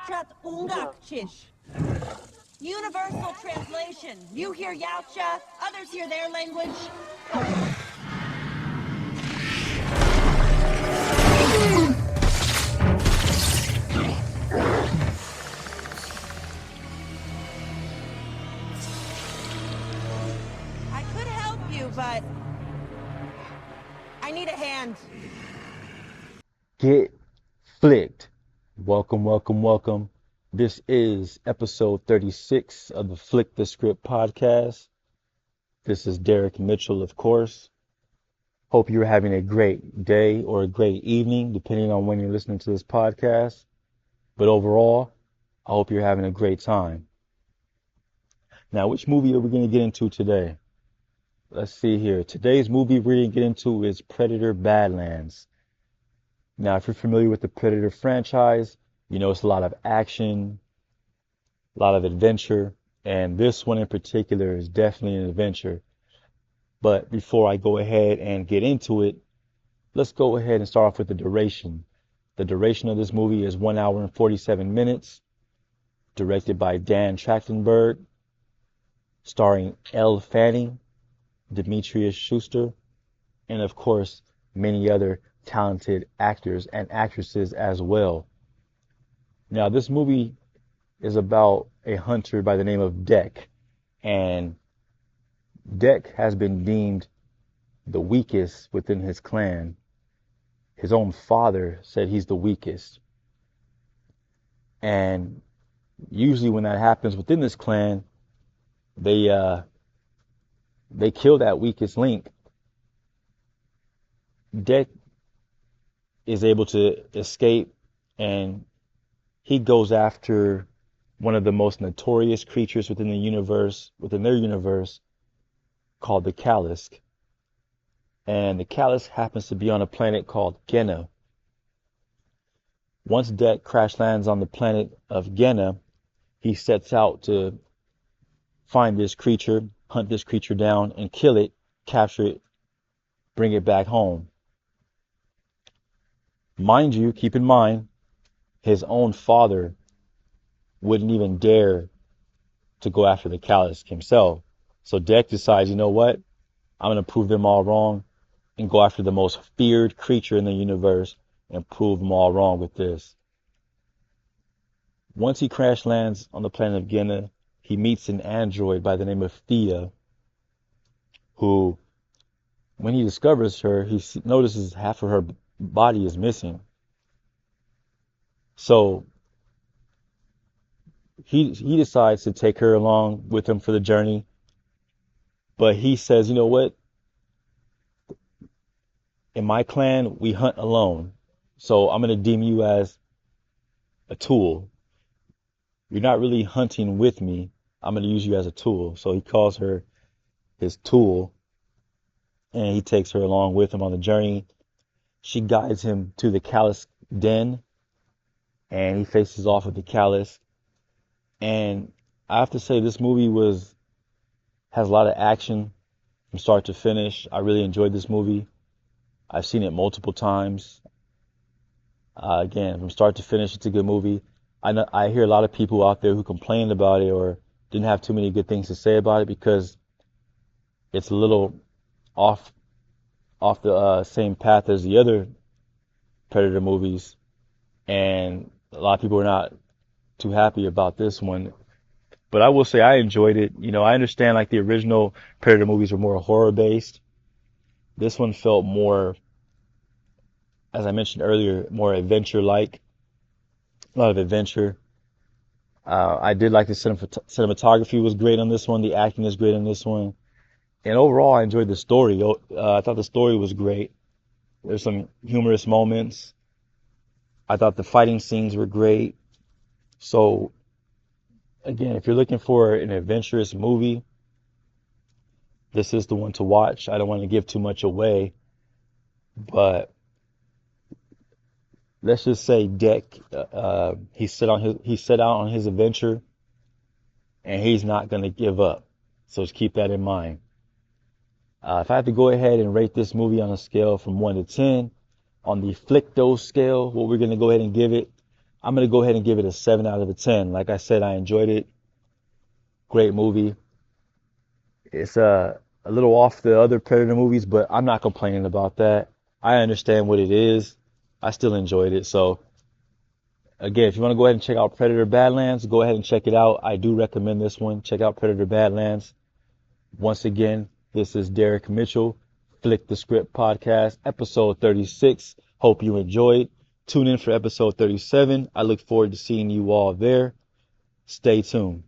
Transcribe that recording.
Yauchat Ungakchish. Universal translation. You hear Yautja, others hear their language. I could help you, but I need a hand. Get flicked. Welcome, welcome, welcome. This is episode 36 of the Flick the Script podcast. This is Derek Mitchell, of course. Hope you're having a great day or a great evening, depending on when you're listening to this podcast. But overall, I hope you're having a great time. Now, which movie are we going to get into today? Let's see here. Today's movie we're going to get into is Predator Badlands. Now, if you're familiar with the Predator franchise, you know it's a lot of action, a lot of adventure, and this one in particular is definitely an adventure. But before I go ahead and get into it, let's go ahead and start off with the duration. The duration of this movie is 1 hour and 47 minutes, directed by Dan Trachtenberg, starring Elle, Dimitrius Schuster, and of course, many other talented actors and actresses as well. Now, this movie is about a hunter by the name of Deck, and Deck has been deemed the weakest within his clan. His own father said he's the weakest. And usually when that happens within this clan, they kill that weakest link. Deck is able to escape, and he goes after one of the most notorious creatures within their universe, called the Callisk. And the Callisk happens to be on a planet called Genna. Once Deck crash lands on the planet of Genna, he sets out to find this creature, hunt this creature down, and kill it, capture it, bring it back home. Mind you, keep in mind, his own father wouldn't even dare to go after the Callisk himself. So Deck decides, you know what? I'm going to prove them all wrong and go after the most feared creature in the universe and prove them all wrong with this. Once he crash lands on the planet of Genna, he meets an android by the name of Thea, who, when he discovers her, he notices half of her body is missing. So he decides to take her along with him for the journey. But he says, you know what? In my clan, we hunt alone. So I'm going to deem you as a tool. You're not really hunting with me. I'm going to use you as a tool. So he calls her his tool, and he takes her along with him on the journey. She guides him to the Callisk den, and he faces off with the Callisk. And I have to say, this movie has a lot of action from start to finish. I really enjoyed this movie. I've seen it multiple times. Again, from start to finish, it's a good movie. I hear a lot of people out there who complained about it or didn't have too many good things to say about it because it's a little off the same path as the other Predator movies, and a lot of people are not too happy about this one. But I will say I enjoyed it. You know, I understand like the original Predator movies were more horror based. This one felt more, as I mentioned earlier, more adventure like. A lot of adventure. I did like the cinematography was great on this one. The acting is great on this one. And overall, I enjoyed the story. I thought the story was great. There's some humorous moments. I thought the fighting scenes were great. So, again, if you're looking for an adventurous movie, this is the one to watch. I don't want to give too much away, but let's just say Deck, he set out on his adventure, and he's not going to give up. So just keep that in mind. If I had to go ahead and rate this movie on a scale from 1 to 10, on the Flick Dose scale, what we're going to go ahead and give it, I'm going to go ahead and give it a 7 out of a 10. Like I said, I enjoyed it. Great movie. It's a little off the other Predator movies, but I'm not complaining about that. I understand what it is. I still enjoyed it. So again, if you want to go ahead and check out Predator Badlands, go ahead and check it out. I do recommend this one. Check out Predator Badlands. Once again, this is Derek Mitchell, Flick the Script Podcast, episode 36. Hope you enjoyed. Tune in for episode 37. I look forward to seeing you all there. Stay tuned.